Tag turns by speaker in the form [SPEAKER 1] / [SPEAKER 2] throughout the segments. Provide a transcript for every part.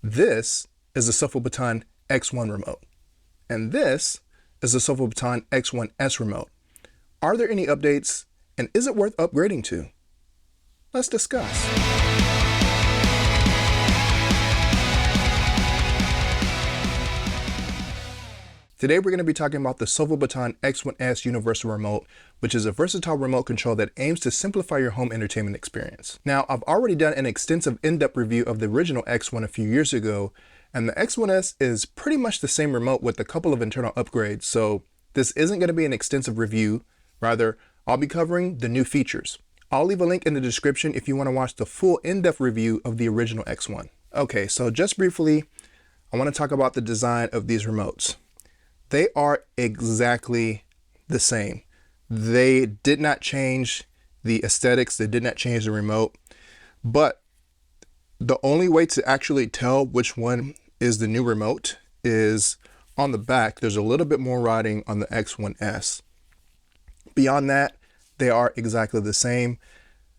[SPEAKER 1] This is the Sofabaton X1 remote, and this is the Sofabaton X1S remote. Are there any updates, and is it worth upgrading to? Let's discuss. Today we're going to be talking about the Sofabaton X1S Universal Remote, which is a versatile remote control that aims to simplify your home entertainment experience. Now, I've already done an extensive in-depth review of the original X1 a few years ago, and the X1S is pretty much the same remote with a couple of internal upgrades, so this isn't going to be an extensive review. Rather, I'll be covering the new features. I'll leave a link in the description if you want to watch the full in-depth review of the original X1. Okay, so just briefly, I want to talk about the design of these remotes. They are exactly the same. They did not change the aesthetics. They did not change the remote. But the only way to actually tell which one is the new remote is on the back. There's a little bit more writing on the X1S. Beyond that, they are exactly the same.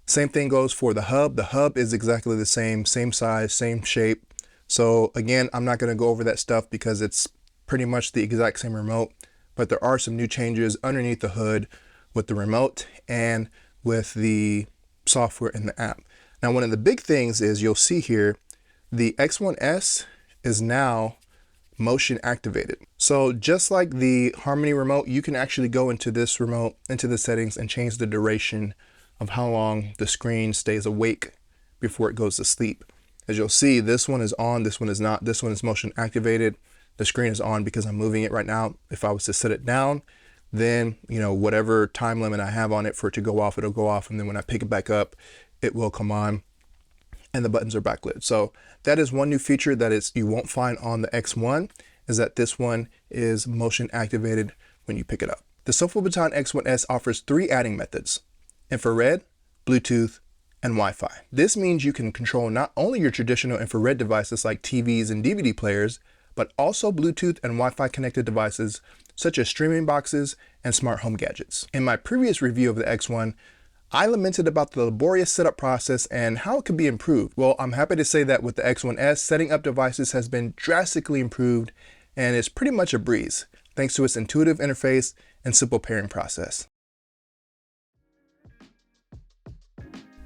[SPEAKER 1] Same thing goes for the hub. The hub is exactly the same size, same shape. So again, I'm not going to go over that stuff because it's pretty much the exact same remote, but there are some new changes underneath the hood with the remote and with the software in the app. Now, one of the big things is you'll see here, the X1S is now motion activated. So just like the Harmony remote, you can actually go into this remote, into the settings, and change the duration of how long the screen stays awake before it goes to sleep. As you'll see, this one is on, this one is not. This one is motion activated. The screen is on because I'm moving it right now. If I was to set it down, then, whatever time limit I have on it for it to go off, it'll go off. And then when I pick it back up, it will come on and the buttons are backlit. So that is one new feature that you won't find on the X1, is that this one is motion activated when you pick it up. The Sofabaton X1S offers 3 adding methods: infrared, Bluetooth, and Wi-Fi. This means you can control not only your traditional infrared devices like TVs and DVD players, but also Bluetooth and Wi-Fi connected devices such as streaming boxes and smart home gadgets. In my previous review of the X1, I lamented about the laborious setup process and how it could be improved. Well, I'm happy to say that with the X1S, setting up devices has been drastically improved and is pretty much a breeze, thanks to its intuitive interface and simple pairing process.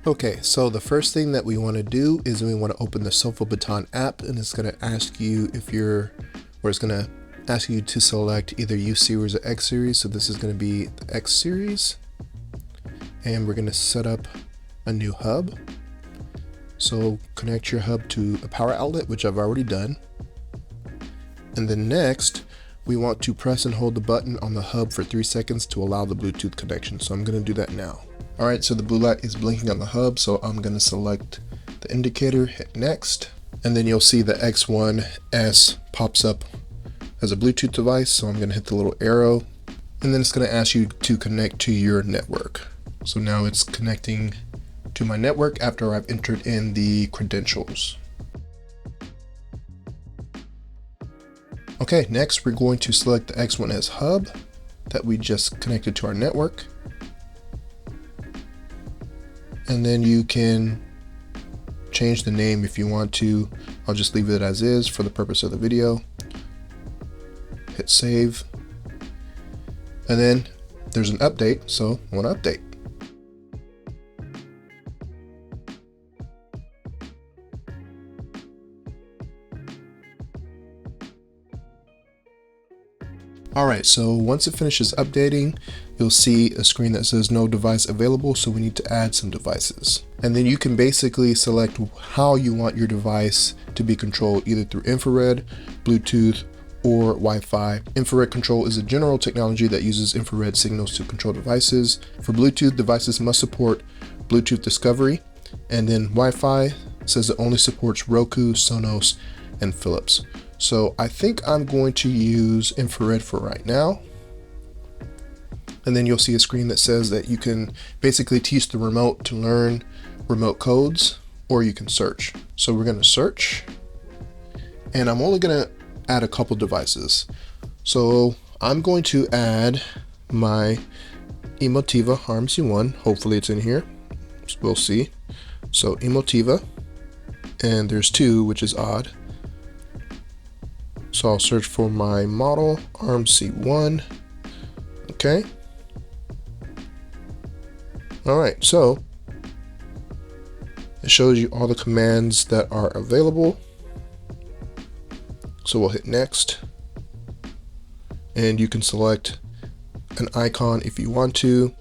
[SPEAKER 1] Okay, so the first thing that we want to do is we want to open the Sofabaton app, and it's going to ask you it's going to ask you to select either U series or X series. So this is going to be the X series, and we're going to set up a new hub. So connect your hub to a power outlet, which I've already done. And then next, we want to press and hold the button on the hub for 3 seconds to allow the Bluetooth connection. So I'm going to do that now. All right, so the blue light is blinking on the hub, so I'm going to select the indicator, hit next, and then you'll see the X1S pops up as a Bluetooth device. So I'm going to hit the little arrow, and then it's going to ask you to connect to your network. So now it's connecting to my network after I've entered in the credentials. Okay, next we're going to select the X1S hub that we just connected to our network. And then you can change the name if you want to. I'll just leave it as is for the purpose of the video. Hit save. And then there's an update, so I want to update. Alright, so once it finishes updating, you'll see a screen that says no device available, so we need to add some devices. And then you can basically select how you want your device to be controlled, either through infrared, Bluetooth, or Wi-Fi. Infrared control is a general technology that uses infrared signals to control devices. For Bluetooth, devices must support Bluetooth Discovery, and then Wi-Fi says it only supports Roku, Sonos, and Philips. So I think I'm going to use infrared for right now. And then you'll see a screen that says that you can basically teach the remote to learn remote codes, or you can search. So we're going to search, and I'm only going to add a couple devices. So I'm going to add my Emotiva Harmony 1. Hopefully it's in here. We'll see. So Emotiva, and there's 2, which is odd. So I'll search for my model, ARM-C1. Okay. All right, so it shows you all the commands that are available. So we'll hit next, and you can select an icon if you want to.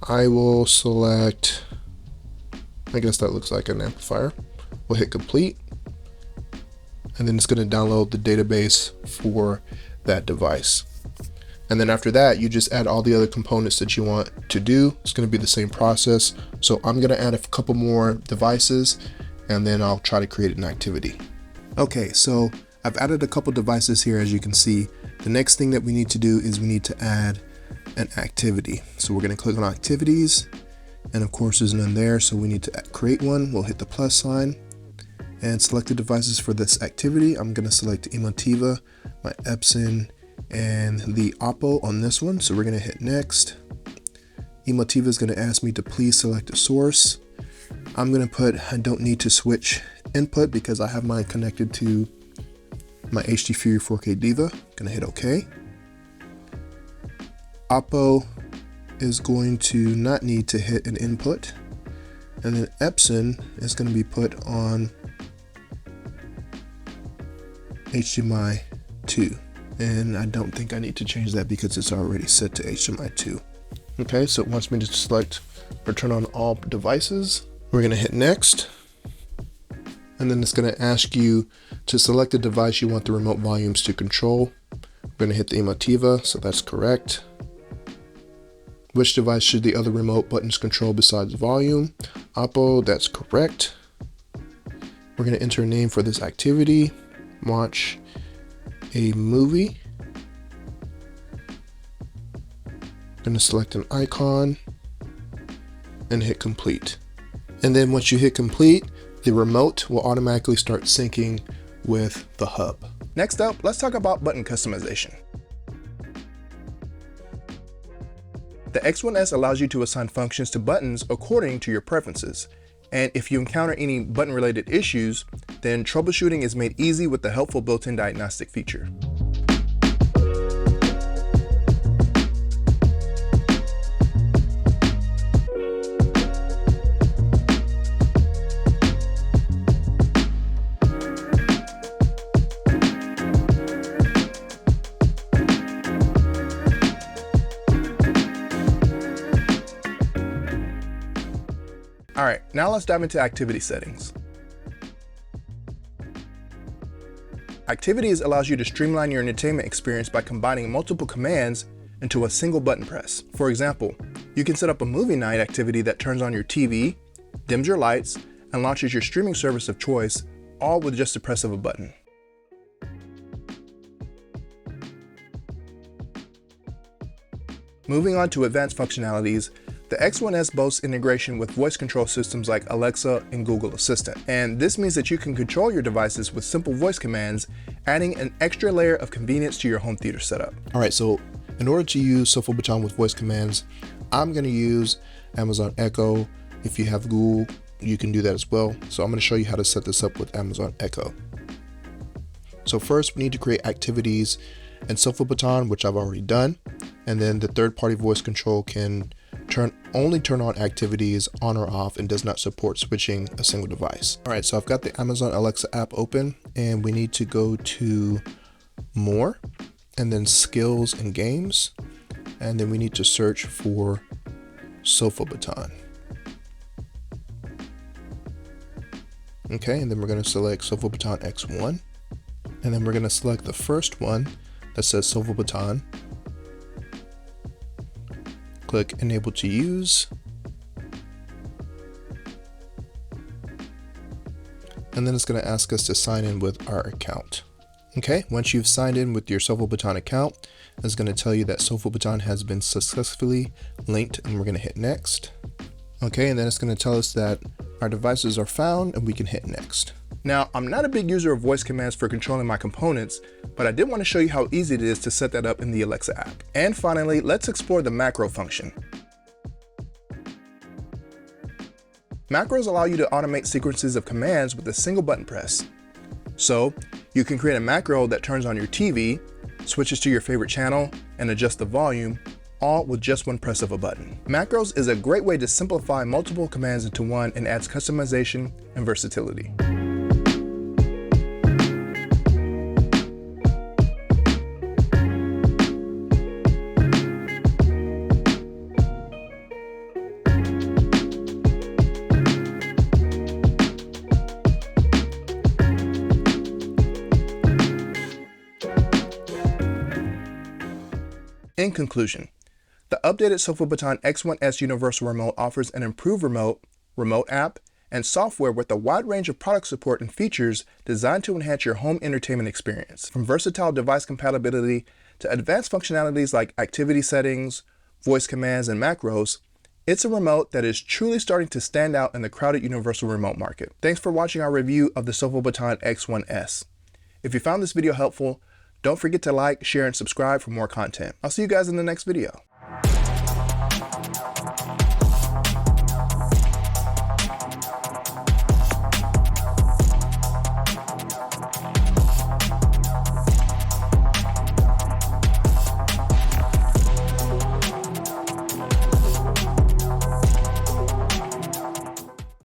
[SPEAKER 1] I will select, I guess that looks like an amplifier. We'll hit complete, and then it's going to download the database for that device. And then after that, you just add all the other components that you want to do. It's going to be the same process. So I'm going to add a couple more devices, and then I'll try to create an activity. Okay, so I've added a couple devices here, as you can see. The next thing that we need to do is we need to add an activity. So we're going to click on activities, and of course there's none there, so we need to create one. We'll hit the plus sign and select the devices for this activity. I'm going to select Emotiva, my Epson, and the Oppo on this one. So we're going to hit next. Emotiva is going to ask me to please select a source. I'm going to put I don't need to switch input because I have mine connected to my HD Fury 4K Diva. Going to hit OK. Oppo is going to not need to hit an input, and then Epson is going to be put on HDMI 2. And I don't think I need to change that because it's already set to HDMI 2. Okay, so it wants me to select or turn on all devices. We're going to hit next, and then it's going to ask you to select the device you want the remote volumes to control. We're going to hit the Emotiva, so that's correct. Which device should the other remote buttons control besides volume? Oppo, that's correct. We're going to enter a name for this activity. Watch a movie. Going to select an icon and hit complete. And then once you hit complete, the remote will automatically start syncing with the hub. Next up, let's talk about button customization. The X1S allows you to assign functions to buttons according to your preferences. And if you encounter any button-related issues, then troubleshooting is made easy with the helpful built-in diagnostic feature. All right, now let's dive into activity settings. Activities allows you to streamline your entertainment experience by combining multiple commands into a single button press. For example, you can set up a movie night activity that turns on your TV, dims your lights, and launches your streaming service of choice, all with just the press of a button. Moving on to advanced functionalities, the X1S boasts integration with voice control systems like Alexa and Google Assistant. And this means that you can control your devices with simple voice commands, adding an extra layer of convenience to your home theater setup. All right, so in order to use Sofabaton with voice commands, I'm gonna use Amazon Echo. If you have Google, you can do that as well. So I'm gonna show you how to set this up with Amazon Echo. So first we need to create activities in Sofabaton, which I've already done. And then the third-party voice control can only turn on activities on or off and does not support switching a single device. All right, so I've got the Amazon Alexa app open, and we need to go to More, and then Skills and Games, and then we need to search for Sofabaton. Okay, and then we're going to select Sofabaton X1, and then we're going to select the first one that says Sofabaton. Click Enable to Use. And then it's going to ask us to sign in with our account. Okay, once you've signed in with your Sofabaton account, it's going to tell you that Sofabaton has been successfully linked, and we're going to hit Next. Okay, and then it's going to tell us that our devices are found, and we can hit Next. Now, I'm not a big user of voice commands for controlling my components, but I did want to show you how easy it is to set that up in the Alexa app. And finally, let's explore the macro function. Macros allow you to automate sequences of commands with a single button press. So You can create a macro that turns on your TV, switches to your favorite channel, and adjusts the volume, all with just one press of a button. Macros is a great way to simplify multiple commands into one and adds customization and versatility. In conclusion, the updated Sofabaton X1S Universal Remote offers an improved remote app, and software with a wide range of product support and features designed to enhance your home entertainment experience. From versatile device compatibility to advanced functionalities like activity settings, voice commands, and macros, it's a remote that is truly starting to stand out in the crowded universal remote market. Thanks for watching our review of the Sofabaton X1S. If you found this video helpful, don't forget to like, share, and subscribe for more content. I'll see you guys in the next video.